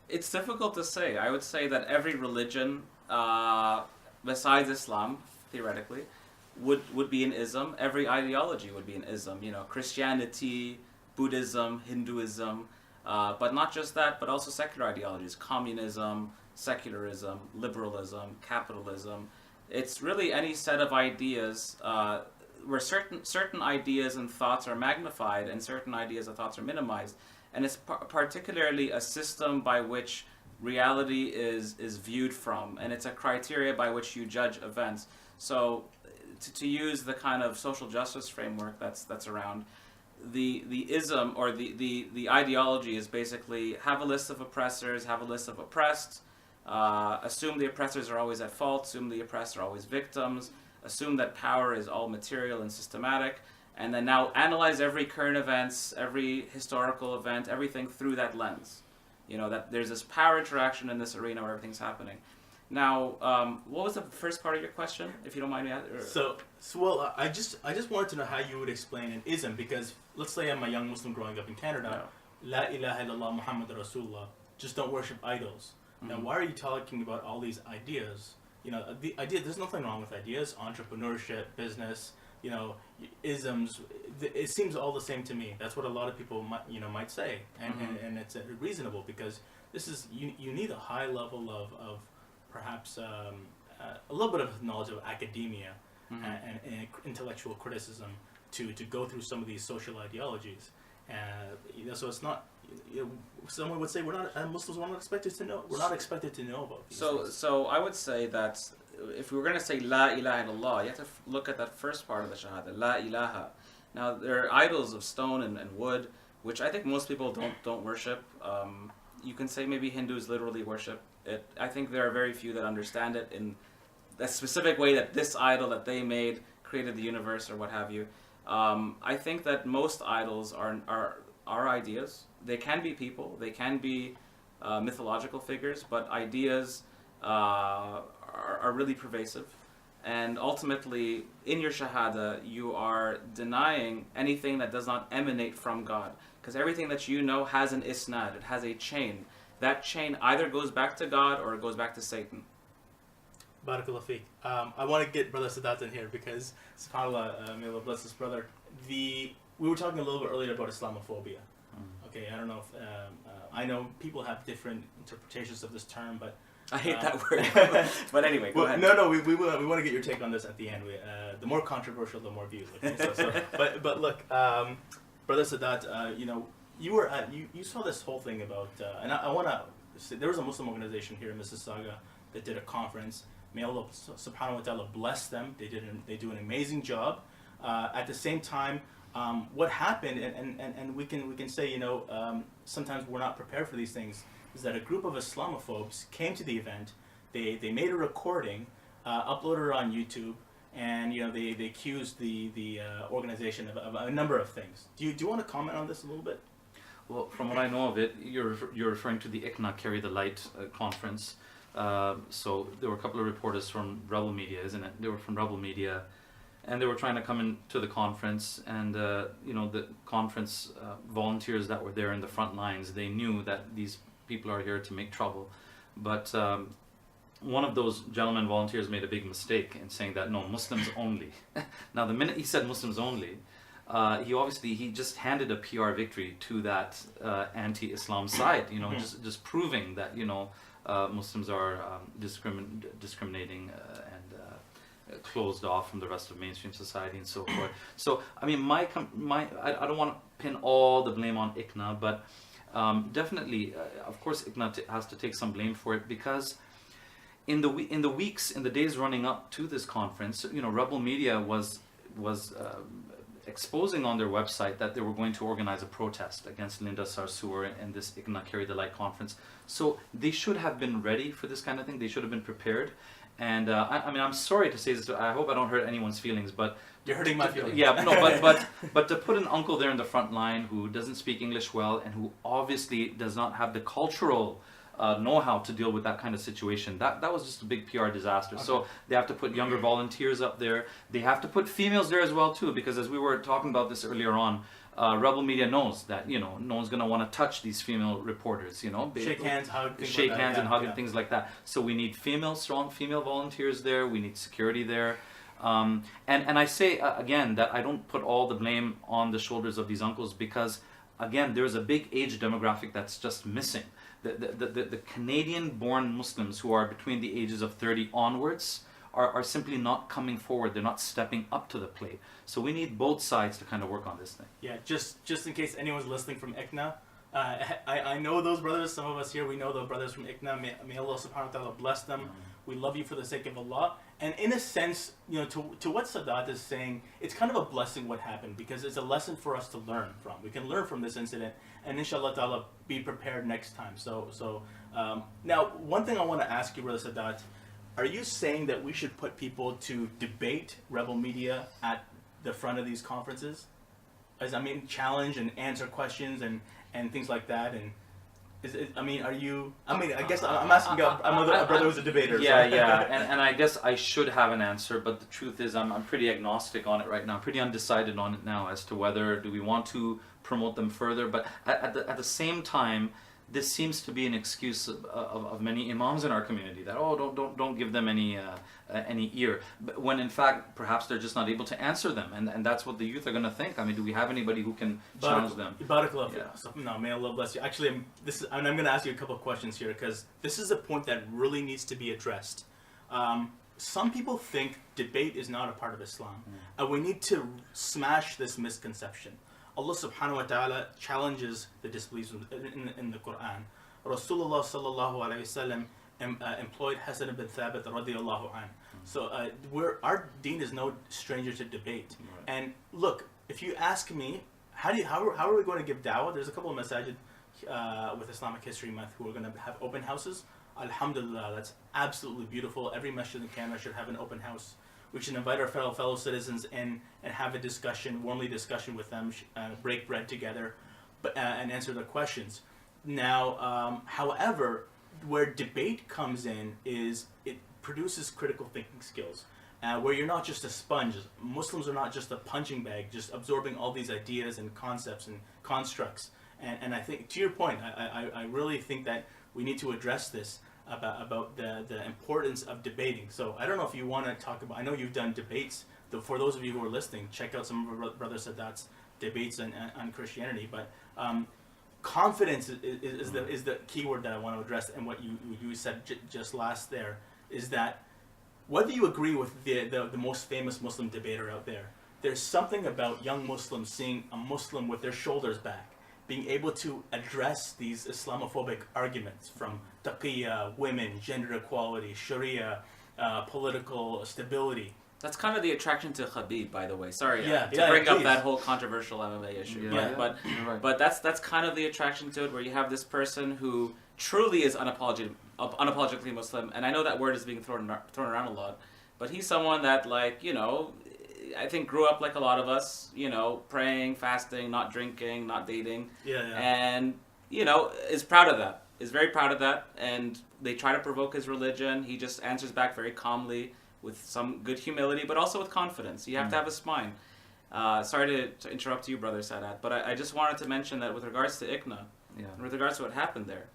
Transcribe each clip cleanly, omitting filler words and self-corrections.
It's difficult to say. I would say that every religion, besides Islam, theoretically, would be an ism. Every ideology would be an ism. You know, Christianity, Buddhism, Hinduism, but not just that, but also secular ideologies: communism, secularism, liberalism, capitalism. It's really any set of ideas where certain ideas and thoughts are magnified and certain ideas and thoughts are minimized. And it's particularly a system by which reality is viewed from, and it's a criteria by which you judge events. So, to use the kind of social justice framework that's around, the ism or the ideology is basically have a list of oppressors, have a list of oppressed, assume the oppressors are always at fault, assume the oppressed are always victims, assume that power is all material and systematic. And then now analyze every current events, every historical event, everything through that lens. You know, that there's this power interaction in this arena where everything's happening. Now, what was the first part of your question, if you don't mind me asking? So I just wanted to know how you would explain an ism, because let's say I'm a young Muslim growing up in Canada. La ilaha illallah Muhammad Rasulullah. Just don't worship idols. Mm-hmm. Now, why are you talking about all these ideas? You know, the idea. There's nothing wrong with ideas, entrepreneurship, business. You know, isms. It seems all the same to me. That's what a lot of people might say, and mm-hmm. and it's reasonable, because this is you need a high level of perhaps a little bit of knowledge of academia mm-hmm. and intellectual criticism to go through some of these social ideologies. So it's not. Someone would say Muslims are not expected to know. We're not expected to know about these things. So I would say that if we were going to say La ilaha illallah, you have to look at that first part of the Shahada, La ilaha. Now, there are idols of stone and wood, which I think most people don't worship. You can say maybe Hindus literally worship it. I think there are very few that understand it in that specific way, that this idol that they made created the universe or what have you. I think that most idols are ideas. They can be people, they can be mythological figures, but ideas are really pervasive. And ultimately, in your Shahada, you are denying anything that does not emanate from God. Because everything that you know has an isnad, it has a chain. That chain either goes back to God or it goes back to Satan. BaarakAllahu feek. I want to get Brother Sadat in here because, subhanAllah, may Allah bless this brother. We were talking a little bit earlier about Islamophobia. Okay, I don't know if I know people have different interpretations of this term, but I hate that word. But anyway, go ahead. No, we want to get your take on this at the end. The more controversial, the more views. Okay? But look, Brother Sadat, you saw this whole thing about, and I want to say, there was a Muslim organization here in Mississauga that did a conference. May Allah subhanahu wa ta'ala bless them. They do an amazing job. At the same time, what happened, and we can say, sometimes we're not prepared for these things, is that a group of Islamophobes came to the event. They made a recording, uploaded it on YouTube, and they accused the organization of a number of things. Do you want to comment on this a little bit? Well, from what I know of it, you're referring to the ICNA Carry the Light conference. So there were a couple of reporters from Rebel Media, isn't it? They were from Rebel Media, and they were trying to come into the conference, and the conference volunteers that were there in the front lines, they knew that these people are here to make trouble. But one of those gentlemen volunteers made a big mistake in saying that, no, Muslims only. Now, the minute he said Muslims only, he just handed a PR victory to that anti-Islam side, just proving that, Muslims are discriminating and closed off from the rest of mainstream society and so forth. So, I mean, I don't want to pin all the blame on ICNA, but definitely, of course, ICNA has to take some blame for it, because in the days running up to this conference, Rebel Media was exposing on their website that they were going to organize a protest against Linda Sarsour and this ICNA Carry the Light conference. So they should have been ready for this kind of thing. They should have been prepared. And I mean, I'm sorry to say this. I hope I don't hurt anyone's feelings, but you're hurting my feelings. Yeah, no, but to put an uncle there in the front line who doesn't speak English well and who obviously does not have the cultural know-how to deal with that kind of situation, that was just a big PR disaster. Okay. So they have to put younger volunteers up there. They have to put females there as well too, because as we were talking about this earlier on, Rebel Media knows that, you know, no one's going to want to touch these female reporters, you know. Shake hands, hug, things shake like hands that. and hug and things like that. So we need strong female volunteers there. We need security there. And I say again that I don't put all the blame on the shoulders of these uncles, because again, there's a big age demographic that's just missing. The Canadian-born Muslims who are between the ages of 30 onwards are simply not coming forward. They're not stepping up to the plate. So we need both sides to kind of work on this thing. Yeah, just in case anyone's listening from ICNA, I know those brothers. Some of us here, we know the brothers from ICNA. May Allah subhanahu wa ta'ala bless them. We love you for the sake of Allah. And in a sense, you know, to what Sadat is saying, it's kind of a blessing what happened, because it's a lesson for us to learn from. We can learn from this incident, and inshallah ta'ala be prepared next time. So now, one thing I want to ask you, Brother Sadat, are you saying that we should put people to debate Rebel Media at the front of these conferences? Challenge and answer questions and things like that, and I guess I'm asking a brother who's a debater. Yeah, so. yeah, and I guess I should have an answer, but the truth is I'm pretty agnostic on it right now, pretty undecided on it now as to whether do we want to promote them further. But at the same time, this seems to be an excuse of many imams in our community that, don't give them any ear, but when in fact perhaps they're just not able to answer them, and that's what the youth are going to think. I mean, do we have anybody who can challenge them? BaarakAllahu. Yeah. So, no, may Allah bless you. Actually, I'm going to ask you a couple of questions here, because this is a point that really needs to be addressed. Some people think debate is not a part of Islam, and we need to smash this misconception. Allah subhanahu wa ta'ala challenges the disbelievers in the Quran. Rasulullah sallallahu alayhi wasallam employed Hassan ibn Thabit radiyallahu an. So our deen is no stranger to debate. Right. And look, if you ask me, how are we going to give dawah? There's a couple of masajid with Islamic History Month who are going to have open houses. Alhamdulillah, that's absolutely beautiful. Every masjid in Canada should have an open house. We should invite our fellow citizens in and have a discussion, warmly discussion with them, break bread together, and answer their questions. Now, however, where debate comes in is it produces critical thinking skills, where you're not just a sponge. Muslims are not just a punching bag, just absorbing all these ideas and concepts and constructs. And I think, to your point, I really think that we need to address this about the importance of debating. So I don't know if you want to talk about, I know you've done debates. For those of you who are listening, check out some of our Brother Sadat's debates on Christianity. But confidence is the key word that I want to address. And what you said just last there is that whether you agree with the most famous Muslim debater out there, there's something about young Muslims seeing a Muslim with their shoulders back, being able to address these Islamophobic arguments from taqiyya, women, gender equality, Sharia, political stability. That's kind of the attraction to Khabib, by the way. Sorry to bring up please. that whole controversial MMA issue. Yeah. But that's kind of the attraction to it, where you have this person who truly is unapologetically Muslim, and I know that word is being thrown around a lot, but he's someone that, like, you know, I think grew up like a lot of us, you know, praying, fasting, not drinking, not dating, and, you know, is proud of that, is very proud of that, and they try to provoke his religion. He just answers back very calmly with some good humility, but also with confidence. You have to have a spine. Sorry to interrupt you, Brother Sadat, but I just wanted to mention that with regards to ICNA, and with regards to what happened there,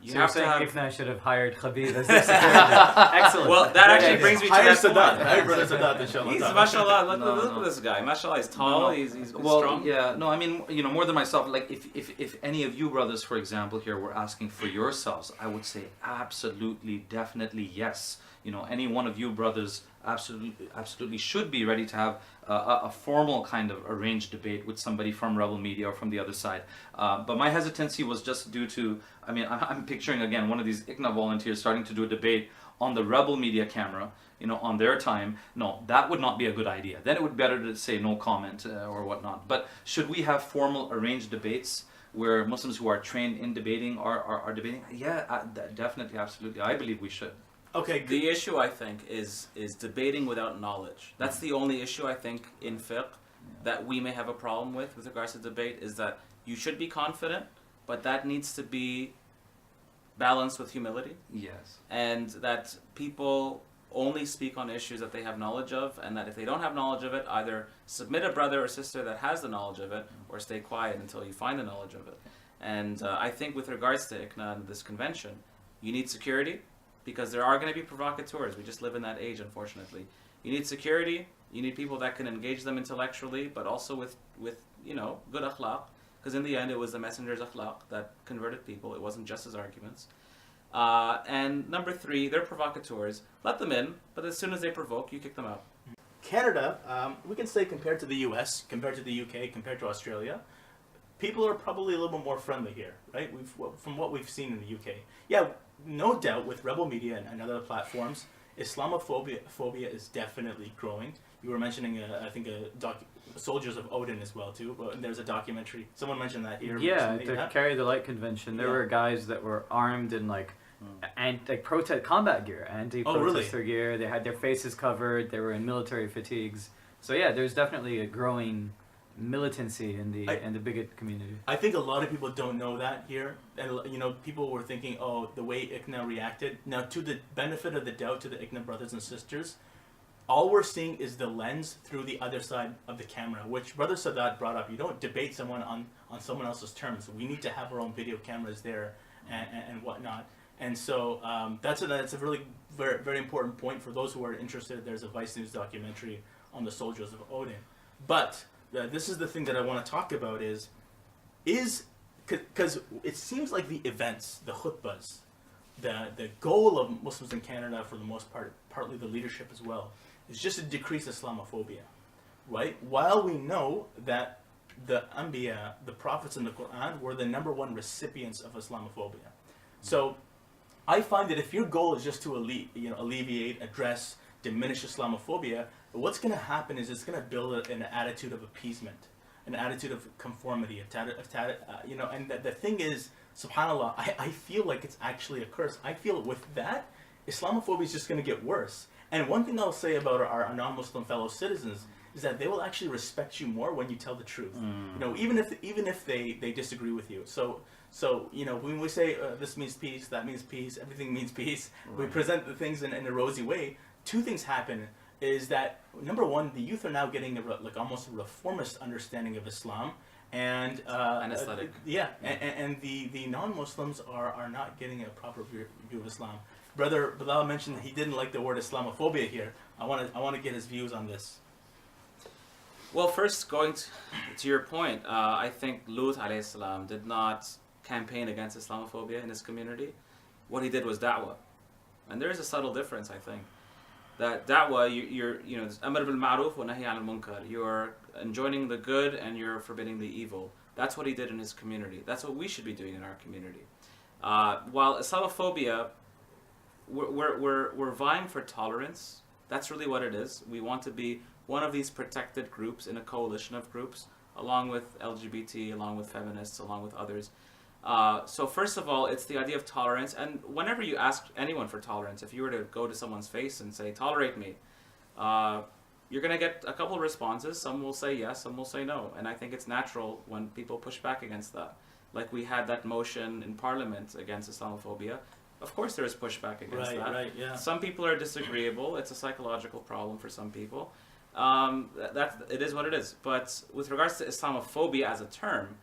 you have to have... ICNA should have hired Khabib as their security. Excellent. Well, that actually brings me to that Sadat. point. Hire Brother Sadat, inshallah. He's, mashallah, look at this guy. Mashallah, he's tall, he's strong. Yeah, no, I mean, you know, more than myself, like, if any of you brothers, for example, here were asking for yourselves, I would say absolutely, definitely yes. You know, any one of you brothers absolutely should be ready to have a formal kind of arranged debate with somebody from Rebel Media or from the other side. But my hesitancy was just due to, I mean, I'm picturing again one of these ICNA volunteers starting to do a debate on the Rebel Media camera, you know, on their time. No, that would not be a good idea. Then it would be better to say no comment or whatnot. But should we have formal arranged debates where Muslims who are trained in debating are debating? Yeah, definitely, absolutely. I believe we should. Okay, good. The issue, I think, is debating without knowledge. That's the only issue, I think, in fiqh that we may have a problem with regards to debate, is that you should be confident, but that needs to be balanced with humility. Yes. And that people only speak on issues that they have knowledge of, and that if they don't have knowledge of it, either submit a brother or sister that has the knowledge of it, or stay quiet until you find the knowledge of it. And I think with regards to ICNA and this convention, you need security, because there are going to be provocateurs. We just live in that age, unfortunately. You need security. You need people that can engage them intellectually, but also with good akhlaq. Because in the end, it was the messenger's akhlaq that converted people. It wasn't just his arguments. And number 3, they're provocateurs. Let them in, but as soon as they provoke, you kick them out. Canada, we can say compared to the US, compared to the UK, compared to Australia, people are probably a little bit more friendly here, right? From what we've seen in the UK. Yeah, no doubt with rebel media and other platforms, Islamophobia is definitely growing. You were mentioning, I think, Soldiers of Odin as well too. And there's a documentary. Someone mentioned that here. Yeah, recently, to Carry the Light convention, there were guys that were armed in like protest combat gear, anti-protester gear. They had their faces covered. They were in military fatigues. So yeah, there's definitely a growing militancy in the bigot community. I think a lot of people don't know that here, and people were thinking, oh, the way ICNA reacted. Now, to the benefit of the doubt to the ICNA brothers and sisters, all we're seeing is the lens through the other side of the camera, which Brother Sadat brought up. You don't debate someone on someone else's terms. We need to have our own video cameras there and whatnot. And so that's a really very, very important point for those who are interested. There's a Vice News documentary on the Soldiers of Odin. But this is the thing that I want to talk about is because it seems like the events, the khutbahs, the goal of Muslims in Canada for the most part, partly the leadership as well, is just to decrease Islamophobia, right? While we know that the Anbiya, the prophets in the Quran, were the #1 recipients of Islamophobia. So I find that if your goal is just to alleviate, address, diminish Islamophobia, what's going to happen is it's going to build an attitude of appeasement, an attitude of conformity, and the thing is, subhanAllah, I feel like it's actually a curse. I feel with that, Islamophobia is just going to get worse. And one thing I'll say about our non-Muslim fellow citizens is that they will actually respect you more when you tell the truth. Even if they disagree with you. So when we say this means peace, that means peace, everything means peace, we present the things in a rosy way. 2 things happen. Is that number 1, the youth are now getting almost a reformist understanding of Islam, and aesthetic. And the non-Muslims are not getting a proper view of Islam. Brother Bilal mentioned that he didn't like the word Islamophobia here. I want to get his views on this. Well, first, going to your point, I think Lut alayhi salam did not campaign against Islamophobia in his community. What he did was da'wah, and there is a subtle difference, I think. That da'wah, you're amr bil ma'ruf wa nahy anil munkar. You're enjoining the good and you're forbidding the evil. That's what he did in his community. That's what we should be doing in our community. While Islamophobia, we're vying for tolerance. That's really what it is. We want to be one of these protected groups in a coalition of groups, along with LGBT, along with feminists, along with others. So first of all, it's the idea of tolerance. And whenever you ask anyone for tolerance, if you were to go to someone's face and say, tolerate me, you're going to get a couple of responses. Some will say yes, some will say no. And I think it's natural when people push back against that. Like we had that motion in Parliament against Islamophobia. Of course there is pushback against that. Right, yeah. Some people are disagreeable. It's a psychological problem for some people. It is what it is. But with regards to Islamophobia as a term,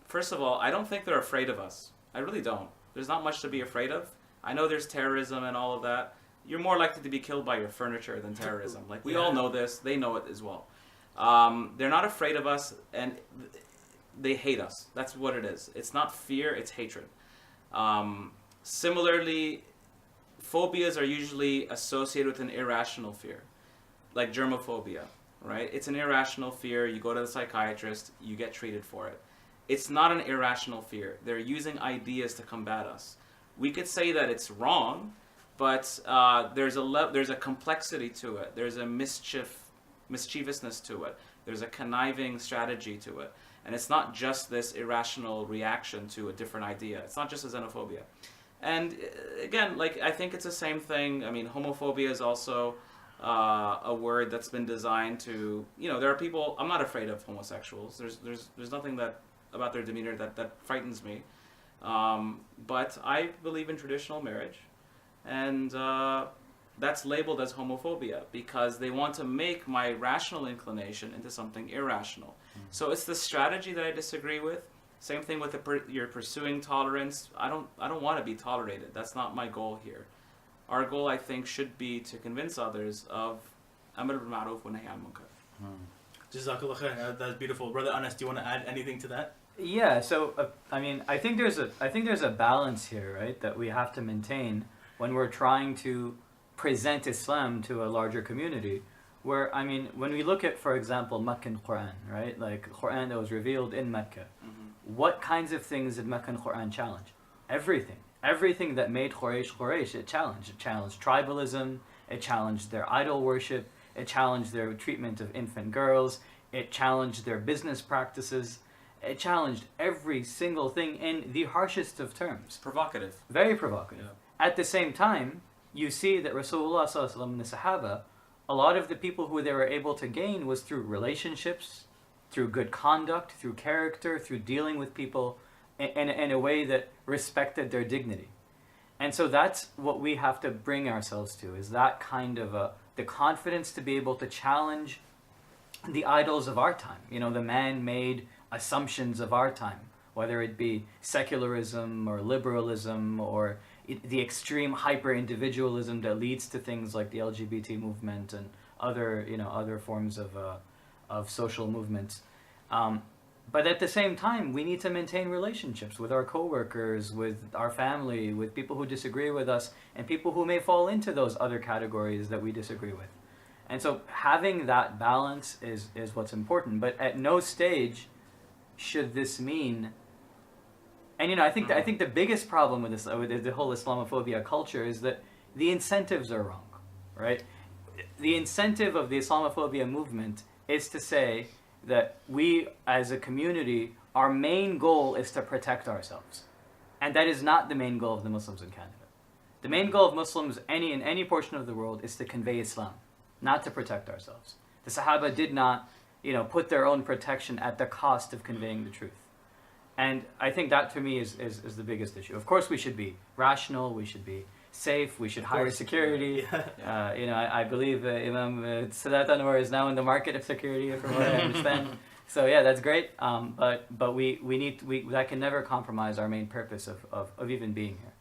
first of all, I don't think they're afraid of us. I really don't. There's not much to be afraid of. I know there's terrorism and all of that. You're more likely to be killed by your furniture than terrorism. Like, we all know this. They know it as well. They're not afraid of us, and they hate us. That's what it is. It's not fear, it's hatred. Similarly, phobias are usually associated with an irrational fear, like germophobia, right? It's an irrational fear. You go to the psychiatrist, you get treated for it. It's not an irrational fear. They're using ideas to combat us. We could say that it's wrong, but there's a complexity to it. There's a mischievousness to it. There's a conniving strategy to it. And it's not just this irrational reaction to a different idea. It's not just a xenophobia. And again, I think it's the same thing. I mean, homophobia is also a word that's been designed to, there are people, I'm not afraid of homosexuals. There's nothing about their demeanor that frightens me. But I believe in traditional marriage. And that's labeled as homophobia because they want to make my rational inclination into something irrational. So it's the strategy that I disagree with. Same thing with you're pursuing tolerance. I don't want to be tolerated. That's not my goal here. Our goal, I think, should be to convince others of Amr bil Ma'ruf wa Nahy anil Munkar. Jazakallahu khair. That's beautiful. Brother Anas, do you want to add anything to that? Yeah, so I mean, I think there's a balance here, right, that we have to maintain when we're trying to present Islam to a larger community. Where, I mean, when we look at, for example, Meccan Quran, right, like Quran that was revealed in Mecca, what kinds of things did Meccan Quran challenge? Everything that made Quraysh, it challenged. It challenged tribalism, it challenged their idol worship, it challenged their treatment of infant girls, it challenged their business practices. It challenged every single thing in the harshest of terms. Provocative. Very provocative. Yeah. At the same time, you see that Rasulullah ﷺ and the Sahaba, a lot of the people who they were able to gain was through relationships, through good conduct, through character, through dealing with people in a way that respected their dignity. And so that's what we have to bring ourselves to, is that kind of the confidence to be able to challenge the idols of our time, the man-made assumptions of our time, whether it be secularism or liberalism or the extreme hyper-individualism that leads to things like the LGBT movement and other forms of social movements. But at the same time, we need to maintain relationships with our coworkers, with our family, with people who disagree with us, and people who may fall into those other categories that we disagree with. And so having that balance is what's important. But at no stage should this mean, and I think the biggest problem with this, with the whole Islamophobia culture, is that the incentives are wrong, right? The incentive of the Islamophobia movement is to say that we, as a community, our main goal is to protect ourselves, and that is not the main goal of the Muslims in Canada. The main goal of Muslims in any portion of the world is to convey Islam, not to protect ourselves. The Sahaba did not put their own protection at the cost of conveying the truth. And I think that, to me, is the biggest issue. Of course, we should be rational, we should be safe, we should hire security. Yeah. I believe Imam Sadat Anwar is now in the market of security, from what I understand. So yeah, that's great. But we that can never compromise our main purpose of even being here.